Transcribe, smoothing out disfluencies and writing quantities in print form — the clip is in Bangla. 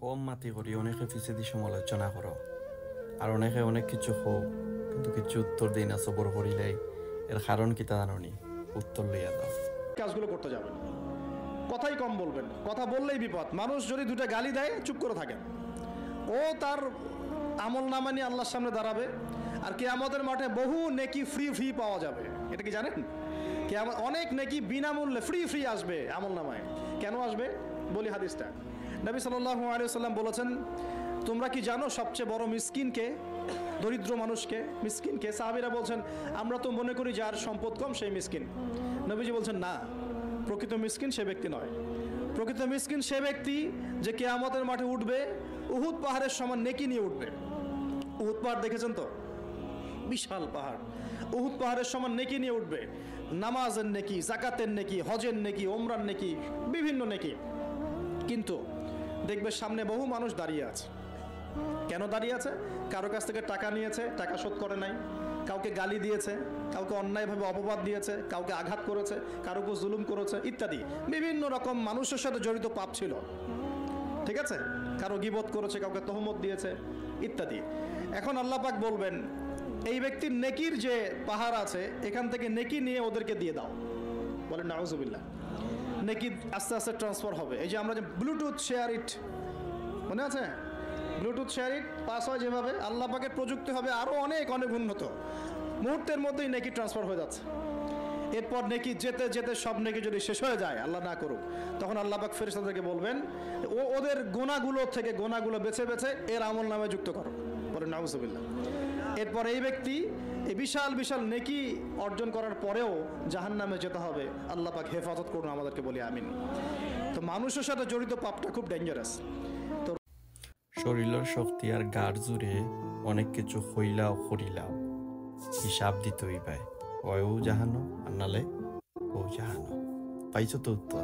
কম মাতি করি অনেকে পিছিয়ে সমালোচনা করো আর অনেকে অনেক কিছু হোক কিন্তু কিছু উত্তর দিই না সবর করিলেই এর কারণ কি তা জানি উত্তর লইয়া দাও। কাজগুলো করতে যাবেন, কথাই কম বলবেন, কথা বললেই বিপদ। মানুষ যদি দুটা গালি দেয় চুপ করে থাকেন, ও তার আমল নামা নিয়ে আল্লাহর সামনে দাঁড়াবে আর কিয়ামতের মাঠে বহু নেকি ফ্রি ফ্রি পাওয়া যাবে। এটা কি জানেন? কিয়ামত অনেক নেকি বিনামূল্যে ফ্রি ফ্রি আসবে আমল নামায়। কেন আসবে বলি হাদিসটা। নবী সাল্লাল্লাহু আলাইহি ওয়াসাল্লাম বলেছেন, তোমরা কি জানো সবচেয়ে বড় মিসকিনকে, দরিদ্র মানুষকে, মিসকিনকে? সাহাবীরা বলছেন, আমরা তো মনে করি যার সম্পদ কম সেই মিসকিন। নবীজি বলছেন, না, প্রকৃত মিসকিন সে ব্যক্তি নয়। প্রকৃত মিসকিন সে ব্যক্তি যে কিয়ামতের মাঠে উঠবে উহুদ পাহাড়ের সমান নেকি নিয়ে উঠবে। উহুদ পাহাড় দেখেছেন তো? বিশাল পাহাড়। উহুদ পাহাড়ের সমান নেকি নিয়ে উঠবে। নামাজের নেকি, যাকাতের নেকি, হজের নেকি, ওমরার নেকি, বিভিন্ন নেকি। কিন্তু দেখবে সামনে বহু মানুষ দাঁড়িয়ে আছে। কেন দাঁড়িয়ে আছে? কারো কাছ থেকে টাকা নিয়েছে, টাকা শোধ করে নাই, কাউকে গালি দিয়েছে, কাউকে অন্যায়ভাবে অপবাদ দিয়েছে, কাউকে আঘাত করেছে, কারো উপর জুলুম করেছে ইত্যাদি। বিভিন্ন রকম মানুষের সাথে জড়িত পাপ ছিল, ঠিক আছে? কারো গীবত করেছে, কাউকে তহমত দিয়েছে ইত্যাদি। এখন আল্লাহ পাক বলবেন, এই ব্যক্তির নেকির যে পাহাড় আছে এখান থেকে নেকি নিয়ে ওদেরকে দিয়ে দাও। বলেন নাউজুবিল্লাহ। নেকি আস্তে আস্তে ট্রান্সফার হবে। এই যে আমরা যে ব্লুটুথ শেয়ার ইট, মনে আছে? ব্লুটুথ শেয়ার ইট পাস হয় যেভাবে, আল্লাহ পাকের প্রযুক্তি হবে আরও অনেক অনেক উন্নত। মুহূর্তের মধ্যেই নেকি ট্রান্সফার হয়ে যাচ্ছে। এরপর নেকি যেতে যেতে সব নেকি যদি শেষ হয়ে যায়, আল্লাহ না করুক, তখন আল্লাহ পাক ফেরেশতাদেরকে বলবেন, ওদের গোনাগুলো থেকে গোনাগুলো বেছে বেছে এর আমল নামে যুক্ত করো। বলেন নাউজুবিল্লাহ। এরপর এই ব্যক্তি এই বিশাল বিশাল নেকি অর্জন করার পরেও জাহান্নামে যেতে হবে। আল্লাহ পাক হেফাজত করুন আমাদেরকে, বলি আমিন। তো মানুষের সাথে জড়িত পাপটা খুব ডেঞ্জারাস। তো শরীরের শক্তি আর গার জুড়ে অনেক কিছু হইলাও করিলাও হিসাব দিতে হইবাই। ওয়ও জাহানো আর নালে ও জাহানো। পাইছো তো উত্তর?